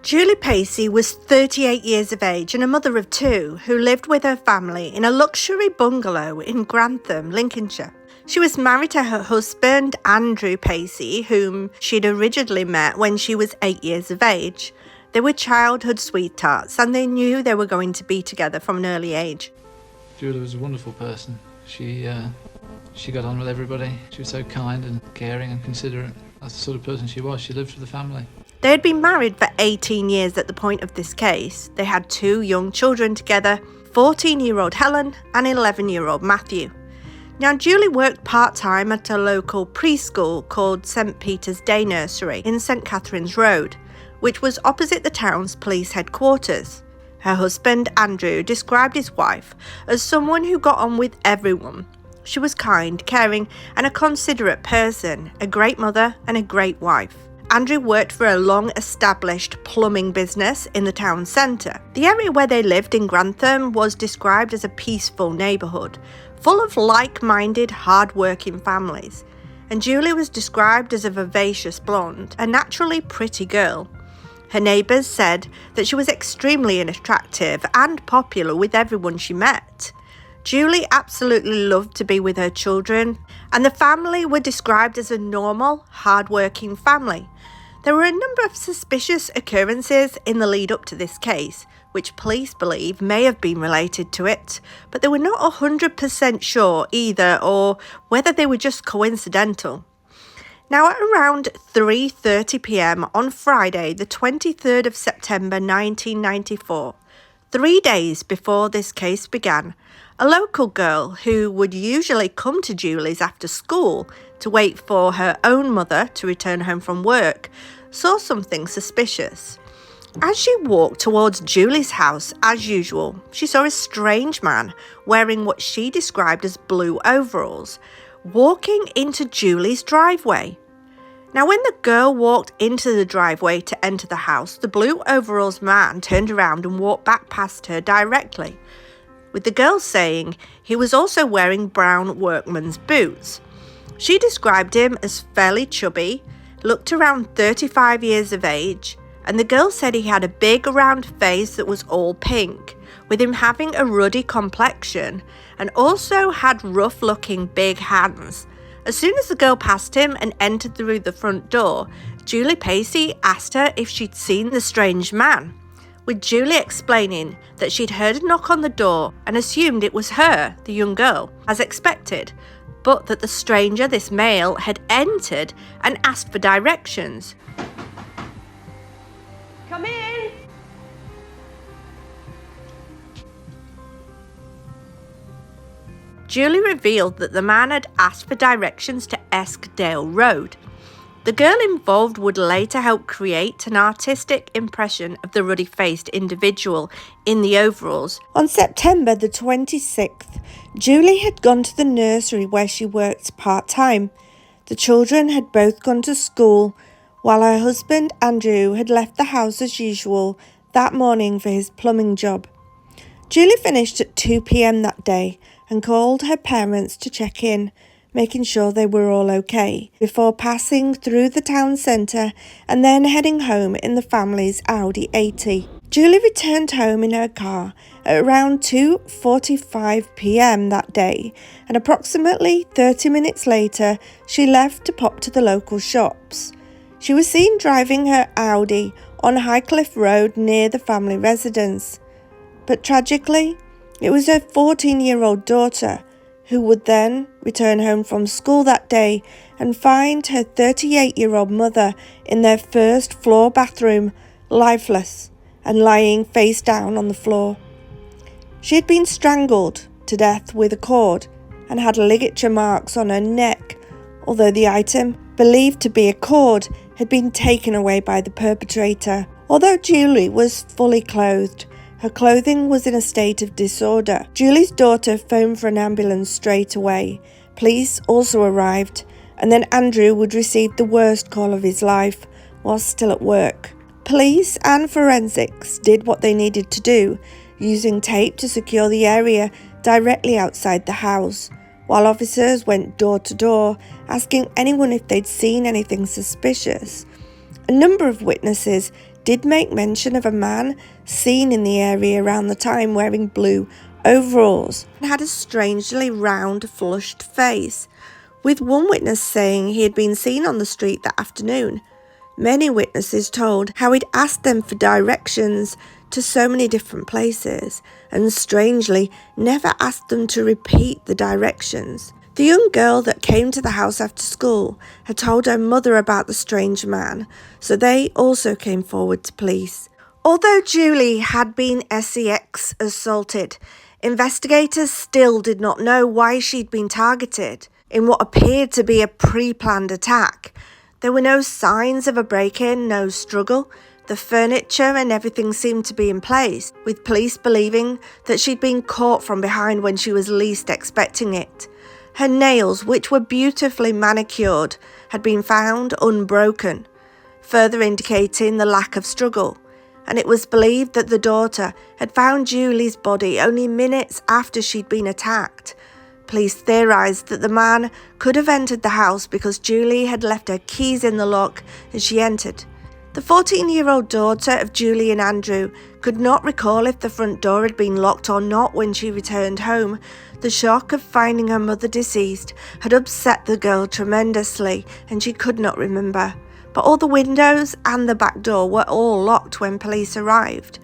Julie Pacey was 38 years of age and a mother of two who lived with her family in a luxury bungalow in Grantham, Lincolnshire. She was married to her husband, Andrew Pacey, whom she'd originally met when she was 8 years of age. They were childhood sweethearts and they knew they were going to be together from an early age. Julie was a wonderful person. She got on with everybody. She was so kind and caring and considerate. That's the sort of person she was. She lived for the family. They had been married for 18 years at the point of this case. They had 2 young children together, 14-year-old Helen and 11-year-old Matthew. Now, Julie worked part-time at a local preschool called St Peter's Day Nursery in St Catherine's Road, which was opposite the town's police headquarters. Her husband, Andrew, described his wife as someone who got on with everyone. She was kind, caring and a considerate person, a great mother and a great wife. Andrew worked for a long-established plumbing business in the town centre. The area where they lived in Grantham was described as a peaceful neighbourhood, full of like-minded, hard-working families. And Julie was described as a vivacious blonde, a naturally pretty girl. Her neighbours said that she was extremely attractive and popular with everyone she met. Julie absolutely loved to be with her children, and the family were described as a normal, hard-working family. There were a number of suspicious occurrences in the lead up to this case, which police believe may have been related to it, but they were not 100% sure either, or whether they were just coincidental. Now, at around 3:30 p.m. on Friday, the 23rd of September 1994, 3 days before this case began, a local girl who would usually come to Julie's after school to wait for her own mother to return home from work saw something suspicious. As she walked towards Julie's house as usual, she saw a strange man wearing what she described as blue overalls, walking into Julie's driveway. Now, when the girl walked into the driveway to enter the house, the blue overalls man turned around and walked back past her directly, with the girl saying he was also wearing brown workman's boots. She described him as fairly chubby, looked around 35 years of age, and the girl said he had a big round face that was all pink, with him having a ruddy complexion and also had rough-looking big hands. As soon as the girl passed him and entered through the front door, Julie Pacey asked her if she'd seen the strange man, with Julie explaining that she'd heard a knock on the door and assumed it was her, the young girl, as expected, but that the stranger, this male, had entered and asked for directions. Come in! Julie revealed that the man had asked for directions to Eskdale Road. The girl involved would later help create an artistic impression of the ruddy-faced individual in the overalls. On September the 26th, Julie had gone to the nursery where she worked part-time. The children had both gone to school, while her husband Andrew had left the house as usual that morning for his plumbing job. Julie finished at 2 p.m. that day and called her parents to check in, making sure they were all okay, before passing through the town centre and then heading home in the family's Audi 80. Julie returned home in her car at around 2:45 p.m. that day, and approximately 30 minutes later, she left to pop to the local shops. She was seen driving her Audi on Highcliffe Road near the family residence. But tragically, it was her 14-year-old daughter who would then return home from school that day and find her 38-year-old mother in their first floor bathroom, lifeless and lying face down on the floor. She had been strangled to death with a cord and had ligature marks on her neck, although the item, believed to be a cord, had been taken away by the perpetrator. Although Julie was fully clothed, her clothing was in a state of disorder. Julie's daughter phoned for an ambulance straight away. Police also arrived, and then Andrew would receive the worst call of his life while still at work. Police and forensics did what they needed to do, using tape to secure the area directly outside the house, while officers went door to door asking anyone if they'd seen anything suspicious. A number of witnesses did make mention of a man seen in the area around the time wearing blue overalls and had a strangely round, flushed face, with one witness saying he had been seen on the street that afternoon. Many witnesses told how he'd asked them for directions to so many different places and strangely never asked them to repeat the directions. The young girl that came to the house after school had told her mother about the strange man, so they also came forward to police. Although Julie had been sex assaulted, investigators still did not know why she'd been targeted in what appeared to be a pre-planned attack. There were no signs of a break-in, no struggle. The furniture and everything seemed to be in place, with police believing that she'd been caught from behind when she was least expecting it. Her nails, which were beautifully manicured, had been found unbroken, further indicating the lack of struggle. And it was believed that the daughter had found Julie's body only minutes after she'd been attacked. Police theorised that the man could have entered the house because Julie had left her keys in the lock as she entered. The 14-year-old daughter of Julie and Andrew could not recall if the front door had been locked or not when she returned home. The shock of finding her mother deceased had upset the girl tremendously, and she could not remember. But all the windows and the back door were all locked when police arrived.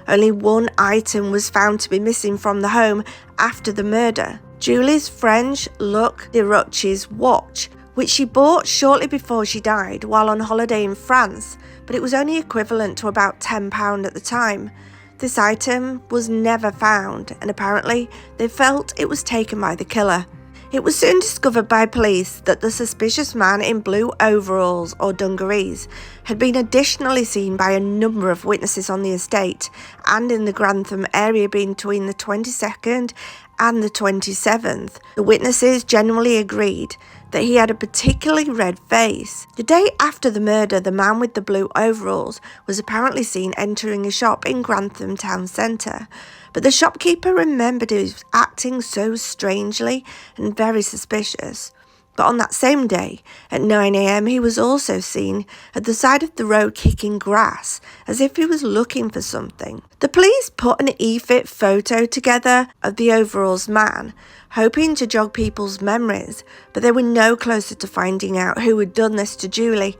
Only one item was found to be missing from the home after the murder: Julie's French Luc de Roche's watch, which she bought shortly before she died while on holiday in France, but it was only equivalent to about £10 at the time. This item was never found, and apparently they felt it was taken by the killer. It was soon discovered by police that the suspicious man in blue overalls or dungarees had been additionally seen by a number of witnesses on the estate and in the Grantham area between the 22nd and the 27th. The witnesses generally agreed that he had a particularly red face. The day after the murder, the man with the blue overalls was apparently seen entering a shop in Grantham town centre, but the shopkeeper remembered he was acting so strangely and very suspicious. But on that same day, at 9 a.m, he was also seen at the side of the road kicking grass, as if he was looking for something. The police put an e-fit photo together of the overalls man, hoping to jog people's memories, but they were no closer to finding out who had done this to Julie.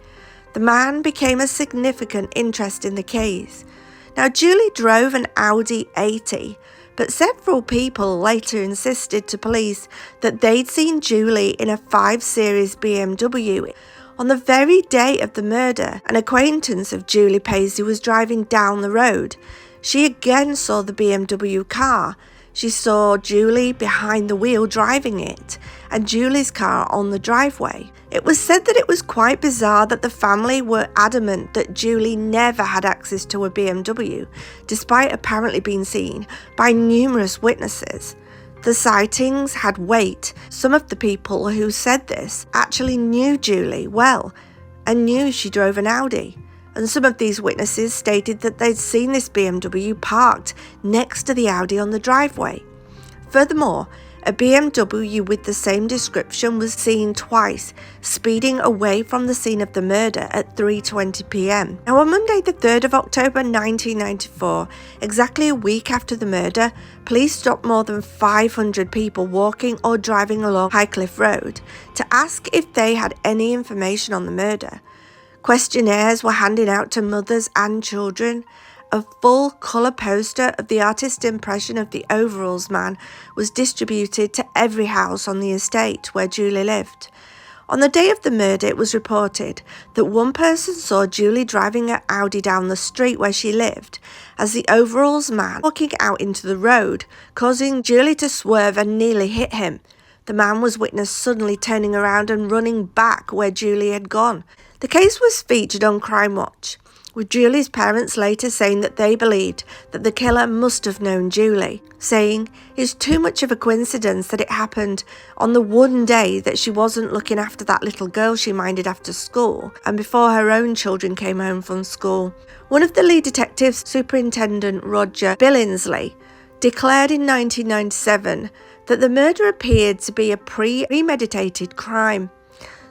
The man became a significant interest in the case. Now, Julie drove an Audi 80, but several people later insisted to police that they'd seen Julie in a 5 Series BMW. On the very day of the murder, an acquaintance of Julie Paisley was driving down the road. She again saw the BMW car. She saw Julie behind the wheel driving it, and Julie's car on the driveway. It was said that it was quite bizarre that the family were adamant that Julie never had access to a BMW, despite apparently being seen by numerous witnesses. The sightings had weight. Some of the people who said this actually knew Julie well and knew she drove an Audi. And some of these witnesses stated that they'd seen this BMW parked next to the Audi on the driveway. Furthermore, a BMW with the same description was seen twice, speeding away from the scene of the murder at 3:20 p.m. Now, on Monday the 3rd of October 1994, exactly a week after the murder, police stopped more than 500 people walking or driving along Highcliffe Road to ask if they had any information on the murder. Questionnaires were handed out to mothers and children. A full colour poster of the artist's impression of the overalls man was distributed to every house on the estate where Julie lived. On the day of the murder, it was reported that one person saw Julie driving her Audi down the street where she lived as the overalls man walking out into the road, causing Julie to swerve and nearly hit him. The man was witnessed suddenly turning around and running back where Julie had gone. The case was featured on Crime Watch, with Julie's parents later saying that they believed that the killer must have known Julie, saying it's too much of a coincidence that it happened on the one day that she wasn't looking after that little girl she minded after school and before her own children came home from school. One of the lead detectives, Superintendent Roger Billingsley, declared in 1997 that the murder appeared to be a premeditated crime.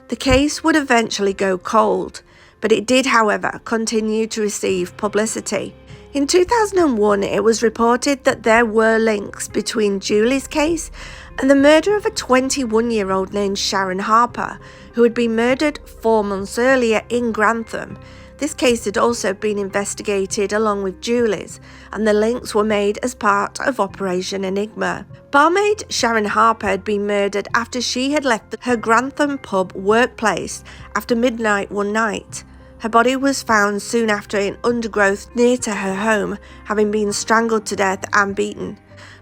The case would eventually go cold, but it did, however, continue to receive publicity. In 2001, it was reported that there were links between Julie's case and the murder of a 21-year-old named Sharon Harper, who had been murdered 4 months earlier in Grantham. This case had also been investigated along with Julie's, and the links were made as part of Operation Enigma. Barmaid Sharon Harper had been murdered after she had left her Grantham pub workplace after midnight one night. Her body was found soon after in undergrowth near to her home, having been strangled to death and beaten.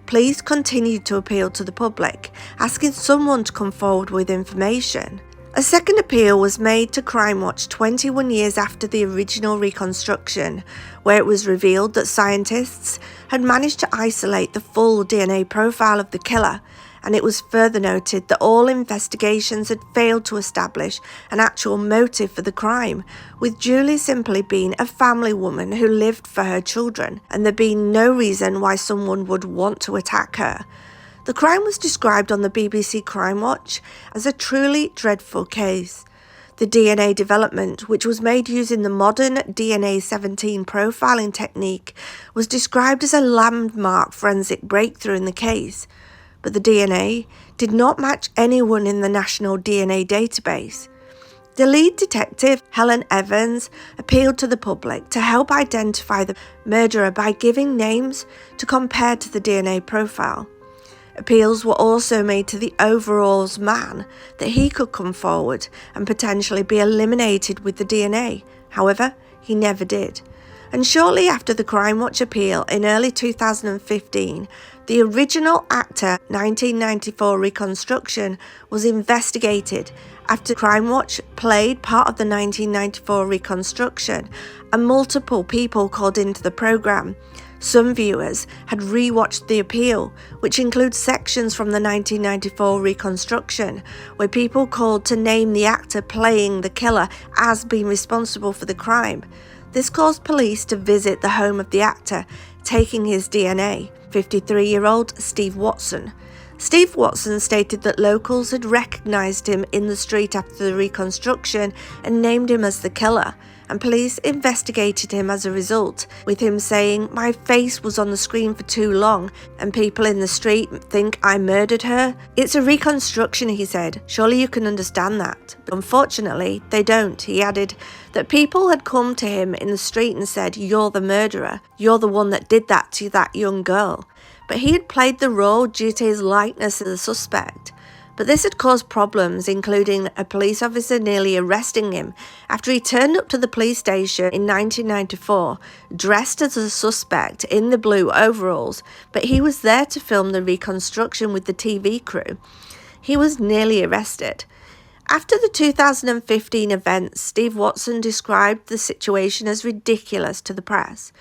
Police continued to appeal to the public, asking someone to come forward with information. A second appeal was made to Crime Watch 21 years after the original reconstruction, where it was revealed that scientists had managed to isolate the full DNA profile of the killer, and it was further noted that all investigations had failed to establish an actual motive for the crime, with Julie simply being a family woman who lived for her children, and there being no reason why someone would want to attack her. The crime was described on the BBC Crime Watch as a truly dreadful case. The DNA development, which was made using the modern DNA 17 profiling technique, was described as a landmark forensic breakthrough in the case. But the DNA did not match anyone in the National DNA Database. The lead detective, Helen Evans, appealed to the public to help identify the murderer by giving names to compare to the DNA profile. Appeals were also made to the overalls man that he could come forward and potentially be eliminated with the DNA. However, he never did. And shortly after the Crime Watch appeal in early 2015, the original actor 1994 reconstruction was investigated after Crime Watch played part of the 1994 reconstruction and multiple people called into the programme. Some viewers had rewatched the appeal, which includes sections from the 1994 reconstruction, where people called to name the actor playing the killer as being responsible for the crime. This caused police to visit the home of the actor, taking his DNA. 53-year-old Steve Watson. Steve Watson stated that locals had recognised him in the street after the reconstruction and named him as the killer, and police investigated him as a result, with him saying, "My face was on the screen for too long, and people in the street think I murdered her. It's a reconstruction," he said. "Surely you can understand that." But unfortunately, they don't. He added that people had come to him in the street and said, "You're the murderer. You're the one that did that to that young girl." But he had played the role due to his likeness as the suspect. But this had caused problems, including a police officer nearly arresting him after he turned up to the police station in 1994 dressed as a suspect in the blue overalls, but he was there to film the reconstruction with the TV crew. He was nearly arrested. After the 2015 events, Steve Watson described the situation as ridiculous to the press.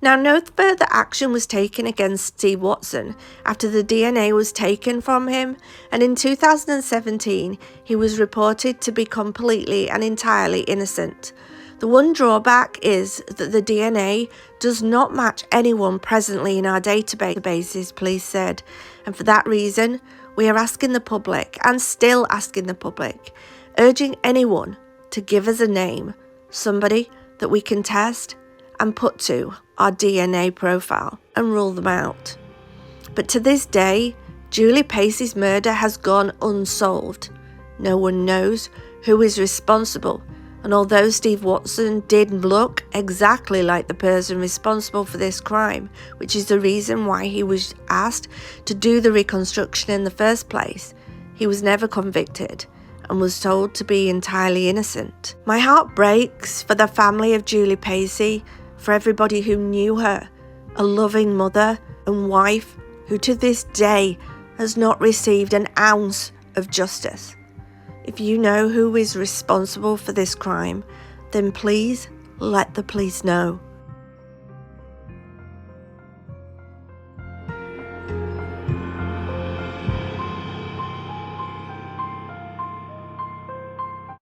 Now, no further action was taken against Steve Watson after the DNA was taken from him, and in 2017 he was reported to be completely and entirely innocent. The one drawback is that the DNA does not match anyone presently in our databases, police said, and for that reason we are asking the public, and still asking the public, urging anyone to give us a name, somebody that we can test and put to our DNA profile and rule them out. But to this day, Julie Pacey's murder has gone unsolved. No one knows who is responsible, and although Steve Watson did look exactly like the person responsible for this crime, which is the reason why he was asked to do the reconstruction in the first place, he was never convicted and was told to be entirely innocent. My heart breaks for the family of Julie Pacey, for everybody who knew her, a loving mother and wife who to this day has not received an ounce of justice. If you know who is responsible for this crime, then please let the police know.